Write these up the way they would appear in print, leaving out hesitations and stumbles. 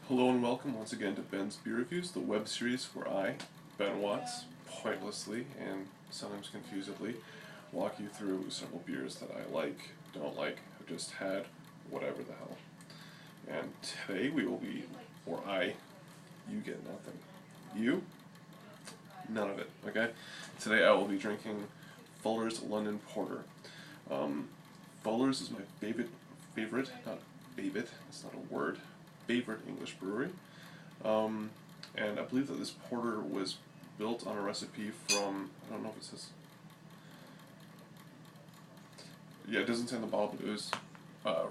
Hello and welcome once again to Ben's Beer Reviews, the web series where I, Ben Watts, pointlessly and sometimes confusedly walk you through several beers that I like, don't like, have just had, whatever the hell. And today we will be, you get nothing. You? None of it, okay? Today I will be drinking Fuller's London Porter. Fuller's is my favorite, it's not a word, favorite English brewery. And I believe that this porter was built on a recipe from, I don't know if it says, yeah, it doesn't say on the bottle, but it was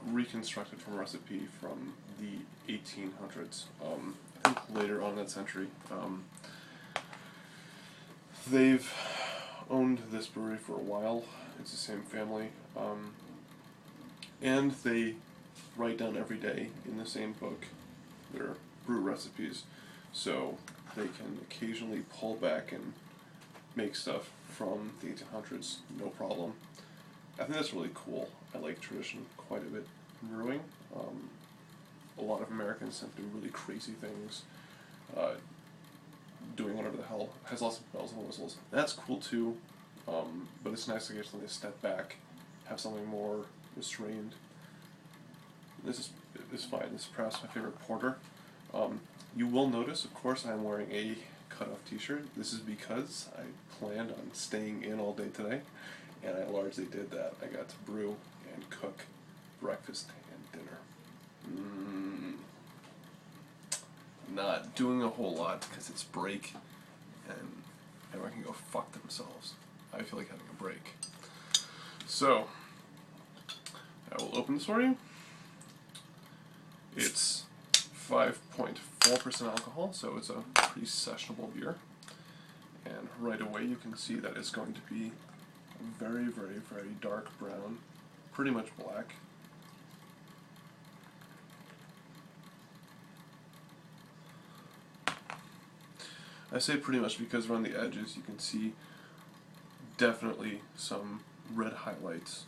reconstructed from a recipe from the 1800s, I think later on that century. They've owned this brewery for a while, it's the same family, and they write down every day in the same book their brew recipes, so they can occasionally pull back and make stuff from the 1800s, no problem. I think that's really cool. I like tradition quite a bit in brewing. A lot of Americans tend to do really crazy things, doing whatever the hell, has lots of bells and whistles. That's cool too, but it's nice to get something to step back, have something more restrained. This is fine. This is perhaps my favorite porter. You will notice, of course, I'm wearing a cut-off t-shirt. This is because I planned on staying in all day today, and I largely did that. I got to brew and cook breakfast and dinner. Not doing a whole lot because it's break, and everyone can go fuck themselves. I feel like having a break. So, I will open this for you. It's 5.4% alcohol, so it's a pretty sessionable beer. And right away you can see that it's going to be very, very, very dark brown, pretty much black. I say pretty much because around the edges you can see definitely some red highlights.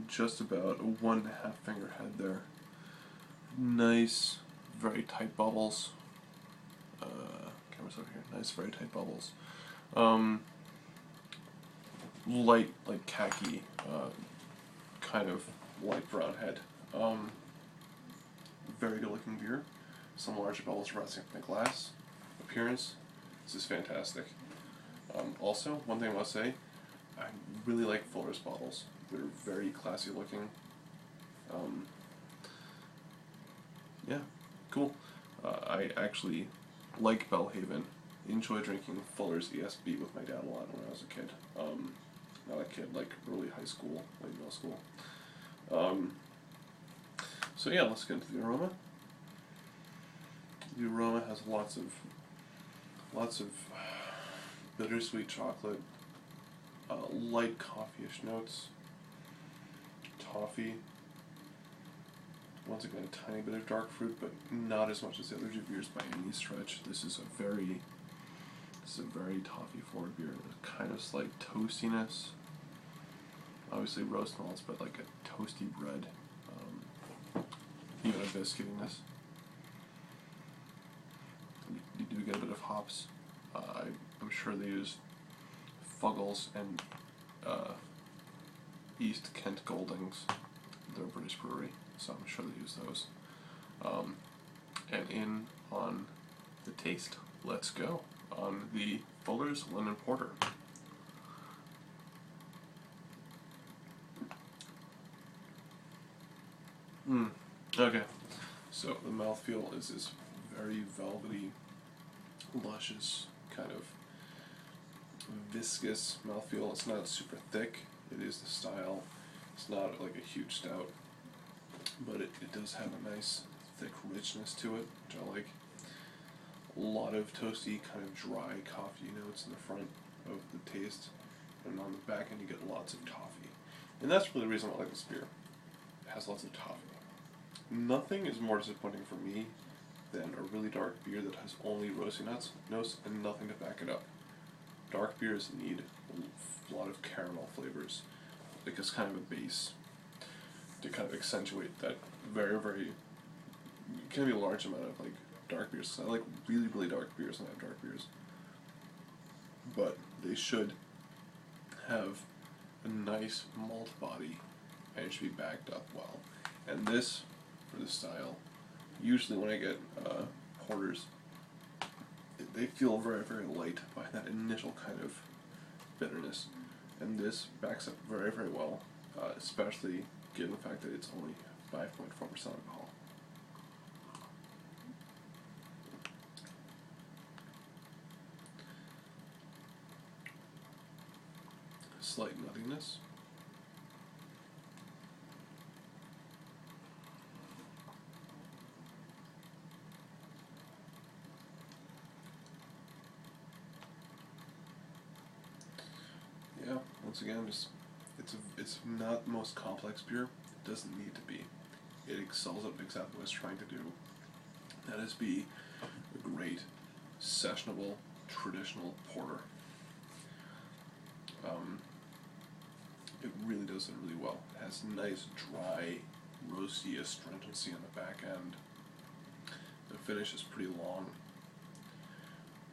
Just about a 1.5 finger head there. Nice, very tight bubbles. Camera's over here. Nice, very tight bubbles. Light, like khaki, kind of light brown head. Very good looking beer. Some larger bubbles resting from the glass. Appearance, this is fantastic. Also, one thing I must say, I really like Fuller's bottles. They're very classy looking. Yeah, cool. I actually like Bellhaven. Enjoy drinking Fuller's ESB with my dad a lot when I was a kid. Not a kid, like early high school, late middle school. So yeah, let's get into the aroma. The aroma has lots of bittersweet chocolate, light coffee-ish notes, toffee. Once again, a tiny bit of dark fruit, but not as much as the other two beers by any stretch. This is a very toffee-forward beer. Kind of slight toastiness. Obviously roast malts, but like a toasty bread. Even a biscuitiness. You do get a bit of hops. I'm sure they use Fuggles and East Kent Goldings. They're a British brewery, so I'm sure they use those. And in on the taste, let's go on the Fuller's London Porter. Okay, so the mouthfeel is this very velvety, luscious, kind of viscous mouthfeel. It's not super thick, it is the style. It's not like a huge stout, but it does have a nice thick richness to it, which I like. A lot of toasty, kind of dry coffee notes in the front of the taste, and on the back end you get lots of toffee. And that's really the reason I like this beer. It has lots of toffee. Nothing is more disappointing for me than a really dark beer that has only roasty notes and nothing to back it up. Dark beers need a lot of caramel flavors, because kind of a base to kind of accentuate that very, very can be a large amount of like dark beers. I like really, really dark beers and I have dark beers. But they should have a nice malt body and it should be backed up well. And this, for this style, usually when I get porters, they feel very, very light by that initial kind of bitterness. And this backs up very, very well, especially given the fact that it's only 5.4% alcohol. Slight nuttiness. Yeah, once again, it's not the most complex beer. It doesn't need to be. It excels at exactly what it's trying to do. That is be a great, sessionable, traditional porter. It really does it really well. It has nice, dry, roasty astringency on the back end. The finish is pretty long.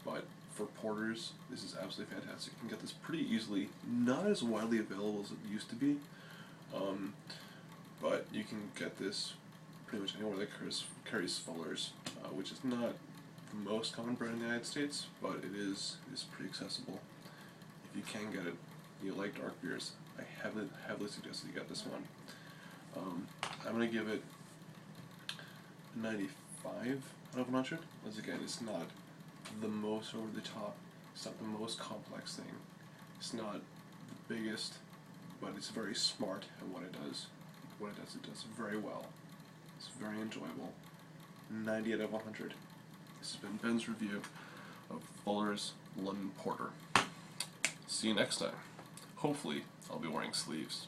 But for porters, this is absolutely fantastic. You can get this pretty easily. Not as widely available as it used to be, but you can get this pretty much anywhere that carries Fuller's, which is not the most common brand in the United States, but it is pretty accessible. If you can get it, you like dark beers, I heavily suggest that you get this one. I'm going to give it a 95 out of 100. Once again, it's not the most over the top, it's not the most complex thing, it's not the biggest, but it's very smart at what it does. It does very well. It's very enjoyable. 90 out of 100. This has been Ben's review of Fuller's London Porter. See you next time. Hopefully, I'll be wearing sleeves.